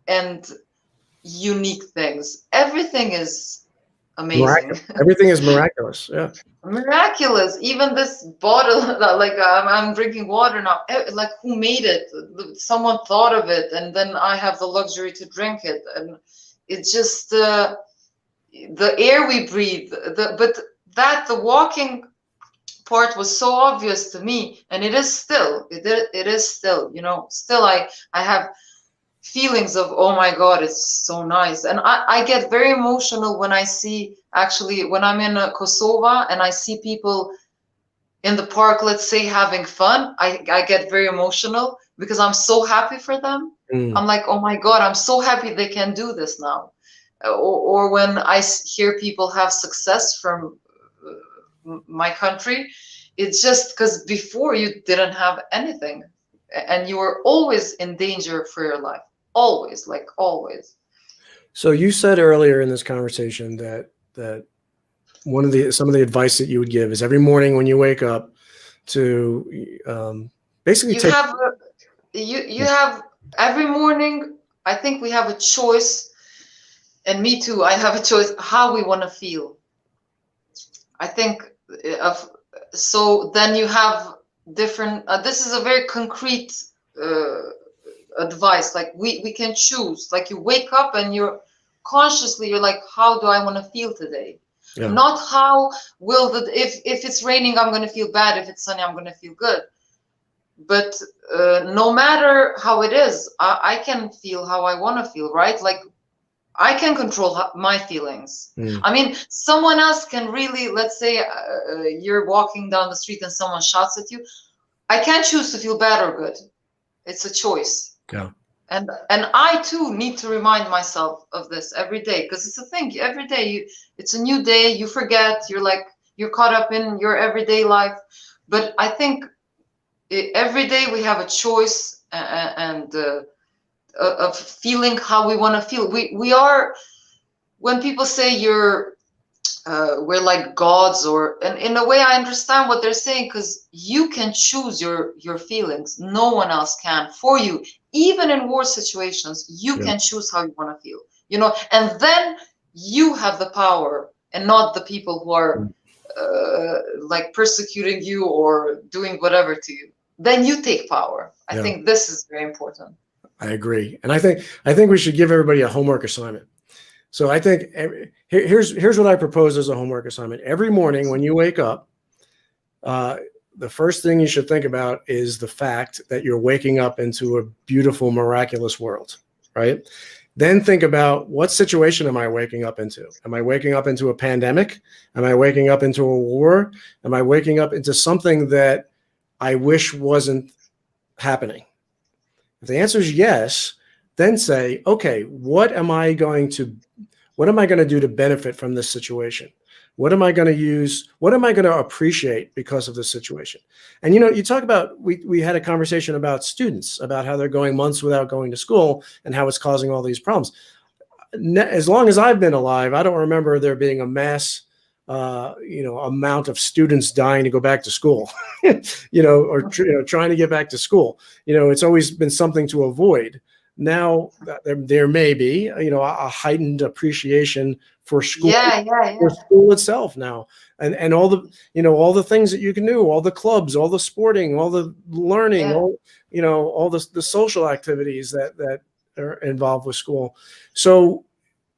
and unique things. Everything is amazing. Everything is miraculous. Yeah. Miraculous. Even this bottle, like I'm drinking water now. Like, who made it? Someone thought of it, and then I have the luxury to drink it. And it's just the air we breathe. The walking part was so obvious to me, and it is still, still I have feelings of, oh my God, it's so nice. And I get very emotional when I see, actually, when I'm in Kosovo and I see people in the park, let's say, having fun. I get very emotional because I'm so happy for them. I'm like, oh my God, I'm so happy they can do this now. Or when I hear people have success from my country, it's just because before you didn't have anything, and you were always in danger for your life, always. So you said earlier in this conversation that some of the advice that you would give is every morning when you wake up to basically you have every morning. I think we have a choice, and me too. I have a choice how we want to feel. I think so then you have different, this is a very concrete advice. Like we can choose, like you wake up and you're like, how do I want to feel today? Not how will if it's raining, I'm going to feel bad. If it's sunny, I'm going to feel good. But no matter how it is, I can feel how I want to feel, right? Like, I can control my feelings. I mean, someone else can really, let's say you're walking down the street and someone shouts at you. I can't choose to feel bad or good. It's a choice. Yeah. And I too need to remind myself of this every day, because it's a thing. Every day, it's a new day. You forget. You're caught up in your everyday life. But I think every day we have a choice and of feeling how we want to feel. We are, when people say we're like gods, and in a way I understand what they're saying, because you can choose your feelings. No one else can for you. Even in war situations, you can choose how you want to feel, and then you have the power, and not the people who are like persecuting you or doing whatever to you. Then you take power. I think this is very important. I agree. And I think we should give everybody a homework assignment. So I think here's what I propose as a homework assignment. Every morning when you wake up, the first thing you should think about is the fact that you're waking up into a beautiful, miraculous world, right? Then think about, what situation am I waking up into? Am I waking up into a pandemic? Am I waking up into a war? Am I waking up into something that I wish wasn't happening? If the answer is yes, then say, okay, what am I going to do to benefit from this situation? What am I going to use? What am I going to appreciate because of this situation? And, you talk about, we had a conversation about students, about how they're going months without going to school and how it's causing all these problems. As long as I've been alive, I don't remember there being a mass, amount of students dying to go back to school, or trying to get back to school. It's always been something to avoid. Now there may be, a heightened appreciation for school, for school itself now, and all the things that you can do, all the clubs, all the sporting, all the learning, all the social activities that are involved with school. So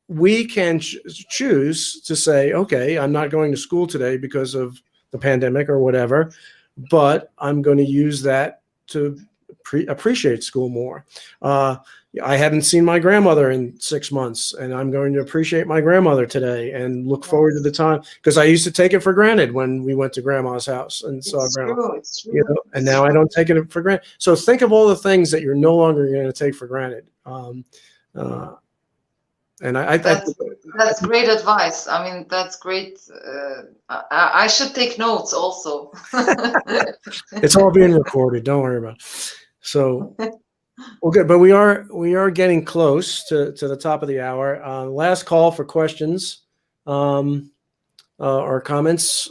we can choose to say, okay, I'm not going to school today because of the pandemic or whatever, but I'm going to use that to appreciate school more. I haven't seen my grandmother in 6 months, and I'm going to appreciate my grandmother today and look forward to the time, because I used to take it for granted when we went to grandma's house and saw grandma. It's true. And now I don't take it for granted. So think of all the things that you're no longer going to take for granted. And that's great advice. I mean, that's great. I should take notes also. It's all being recorded. Don't worry about it. So, well, good. But we are getting close to the top of the hour. Last call for questions or comments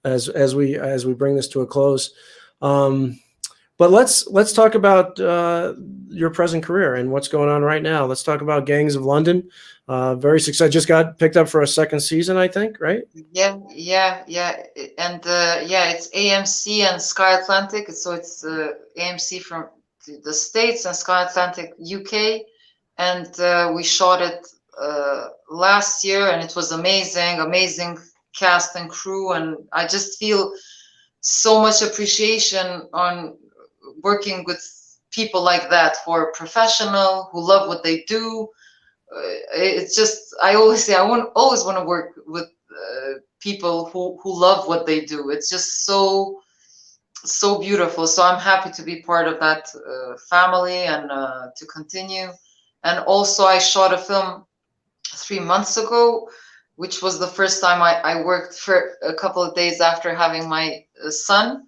as we bring this to a close. But let's talk about your present career and what's going on right now. Let's talk about Gangs of London. Very successful. Just got picked up for a second season, I think, right? Yeah. And it's AMC and Sky Atlantic. So it's AMC from the States and Sky Atlantic UK. And we shot it last year, and it was amazing cast and crew. And I just feel so much appreciation on working with people like that, who are professional, who love what they do. It's just, I always say, I always want to work with people who love what they do. It's just so beautiful. So I'm happy to be part of that family and to continue. And also I shot a film 3 months ago, which was the first time I worked for a couple of days after having my son.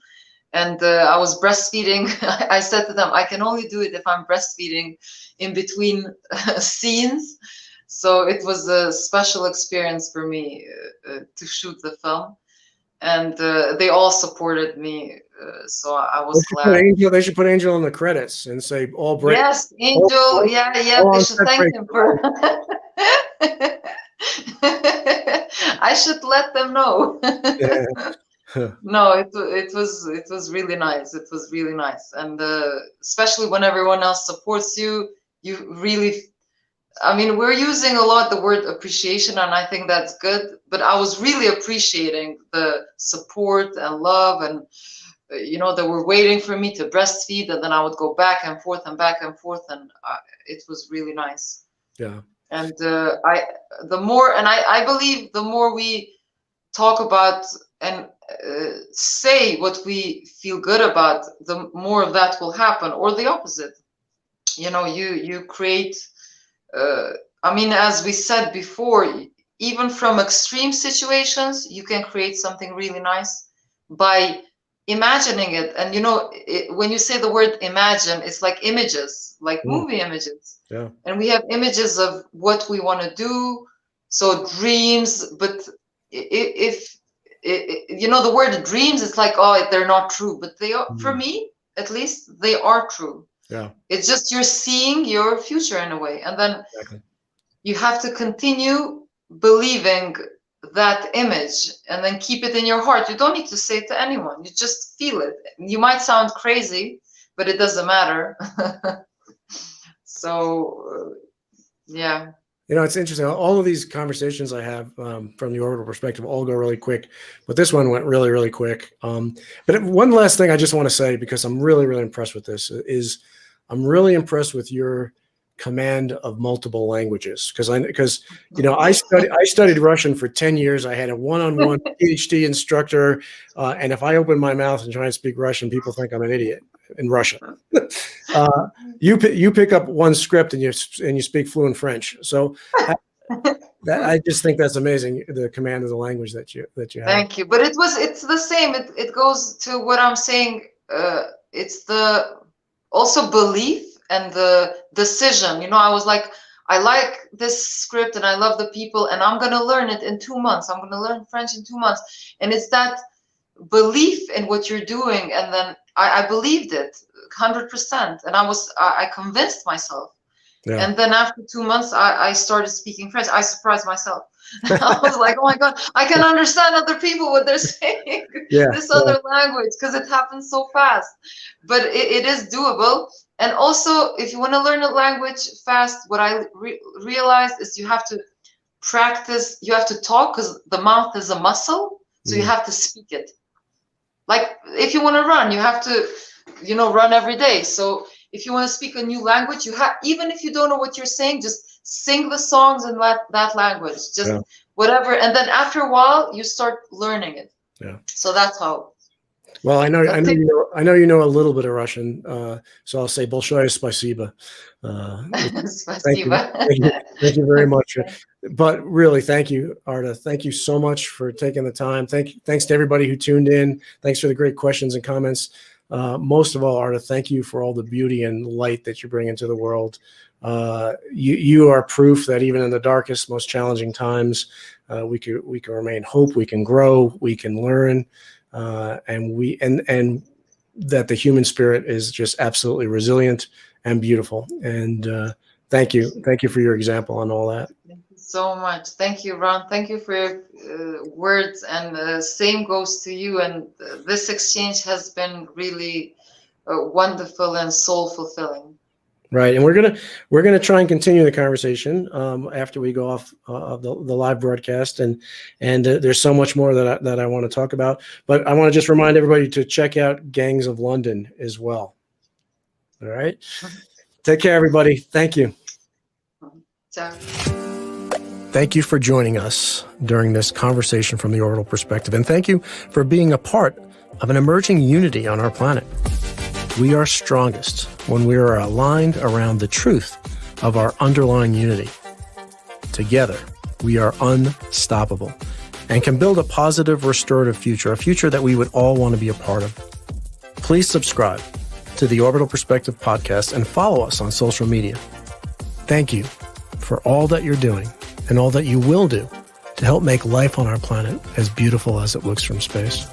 And I was breastfeeding. I said to them, I can only do it if I'm breastfeeding in between scenes. So it was a special experience for me to shoot the film. And they all supported me. So I was glad. They should put Angel in the credits and say all break. Yes, Angel. They should thank him for. I should let them know. Yeah. No, it was really nice. It was really nice, and especially when everyone else supports you, you really. I mean, we're using a lot the word appreciation, and I think that's good. But I was really appreciating the support and love, and they were waiting for me to breastfeed, and then I would go back and forth, and it was really nice. Yeah. And I believe the more we talk about and say what we feel good about, the more of that will happen, or the opposite. You create. I mean, as we said before, even from extreme situations, you can create something really nice by imagining it. And when you say the word imagine, it's like images, like movie images. Yeah. And we have images of what we want to do, so dreams. But if the word dreams, it's like, oh, they're not true, but they are. For me, at least, they are true. Yeah. It's just you're seeing your future in a way, and then you have to continue believing that image, and then keep it in your heart. You don't need to say it to anyone. You just feel it. You might sound crazy, but it doesn't matter. So, yeah. it's interesting. All of these conversations I have from the orbital perspective all go really quick, but this one went really, really quick. But one last thing I just want to say, because I'm really, really impressed with this, is I'm really impressed with your command of multiple languages. Because I studied Russian for 10 years. I had a one-on-one PhD instructor, and if I open my mouth and try and speak Russian, people think I'm an idiot in Russian. You pick up one script and you speak fluent French. So I just think that's amazing, the command of the language that you have. Thank you. But it's the same. It goes to what I'm saying. It's the also belief and the decision. I was like, I like this script and I love the people, and I'm gonna learn it in 2 months. I'm gonna learn French in 2 months. And it's that belief in what you're doing, and then I believed it 100%, and I convinced myself. Yeah. And then after 2 months, I started speaking French. I surprised myself. I was like, oh my God, I can understand other people what they're saying. This other language, because it happens so fast. But it is doable. And also, if you want to learn a language fast, what I realized is you have to practice. You have to talk, because the mouth is a muscle. So you have to speak it. Like if you want to run, you have to, run every day. So if you want to speak a new language, even if you don't know what you're saying, just sing the songs in that language, just whatever. And then after a while, you start learning it. Yeah. So that's how. Well, I know you know a little bit of Russian, so I'll say "Bolshoye spasiba." Thank you very much. But really, thank you, Arta. Thank you so much for taking the time. Thanks to everybody who tuned in. Thanks for the great questions and comments. Most of all, Arta, thank you for all the beauty and light that you bring into the world. You are proof that even in the darkest, most challenging times, we can remain hope. We can grow. We can learn. And that the human spirit is just absolutely resilient and beautiful. And thank you for your example on all that. Thank you so much. Thank you, Ron. Thank you for your words, and same goes to you. And this exchange has been really wonderful and soul fulfilling. Right, and we're gonna try and continue the conversation after we go off of the live broadcast, and there's so much more that I want to talk about. But I want to just remind everybody to check out Gangs of London as well. All right, take care, everybody. Thank you. Ciao. Thank you for joining us during this conversation from the orbital perspective, and thank you for being a part of an emerging unity on our planet. We are strongest when we are aligned around the truth of our underlying unity. Together, we are unstoppable and can build a positive, restorative future, a future that we would all want to be a part of. Please subscribe to the Orbital Perspective podcast and follow us on social media. Thank you for all that you're doing and all that you will do to help make life on our planet as beautiful as it looks from space.